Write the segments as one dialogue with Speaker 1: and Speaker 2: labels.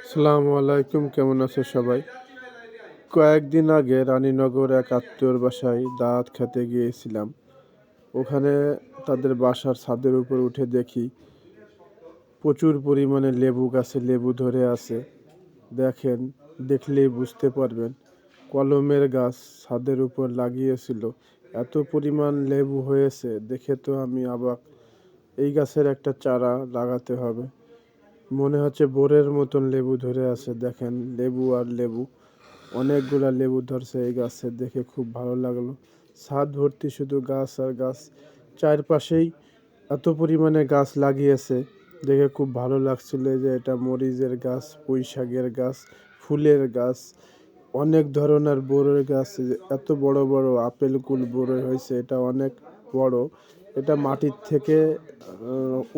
Speaker 1: আসসালামু আলাইকুম, কেমন আছে সবাই? কয়েকদিন আগে রানীনগর এক আত্মীয়র বাসায় দাওয়াত খেতে গিয়েছিলাম। ওখানে তাদের বাসার ছাদের উপর উঠে দেখি প্রচুর পরিমাণে লেবু গাছে লেবু ধরে আছে। দেখেন, দেখলেই বুঝতে পারবেন, কলমের গাছ ছাদের উপর লাগিয়েছিল। এত পরিমাণ লেবু হয়েছে দেখে তো আমি অবাক। এই গাছের একটা চারা লাগাতে হবে। মনে হচ্ছে বোরের মতন লেবু ধরে আছে। দেখেন, লেবু আর লেবু, অনেকগুলা লেবু ধরছে এই গাছে, দেখে খুব ভালো লাগলো। ছাদ ভর্তি শুধু গাছ আর গাছ, চারপাশেই এত পরিমাণে গাছ লাগিয়েছে, দেখে খুব ভালো লাগছিল। যে এটা মরিচের গাছ, পুঁই শাকের গাছ, ফুলের গাছ, অনেক ধরনের বড়ের গাছ। এত বড় বড় আপেল কুল বড় হয়েছে, এটা অনেক বড়। এটা মাটির থেকে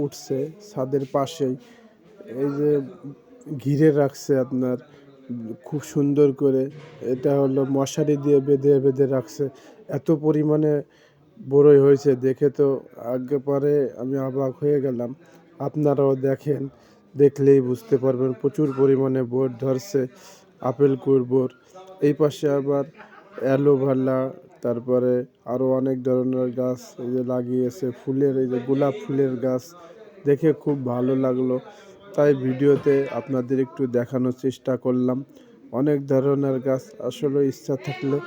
Speaker 1: উঠছে ছাদের পাশেই। এই যে ঘিরে রাখছে আপনার খুব সুন্দর করে, এটা হলো মশারি দিয়ে বেঁধে বেঁধে রাখছে। এত পরিমাণে বড়ই হয়েছে দেখে তো একেবারে আমি অবাক হয়ে গেলাম। আপনারাও দেখেন, দেখলেই বুঝতে পারবেন প্রচুর পরিমাণে বোর ধরছে, আপেল কুর বোর। এই পাশে আবার অ্যালোভেরা, তারপরে আরও অনেক ধরনের গাছ এই যে লাগিয়েছে। ফুলের, এই যে গোলাপ ফুলের গাছ, দেখে খুব ভালো লাগলো। তাই ভিডিওতে আপনাদের একটু দেখানোর চেষ্টা করলাম। অনেক ধরনের গাছ, আসলে ইচ্ছা থাকলে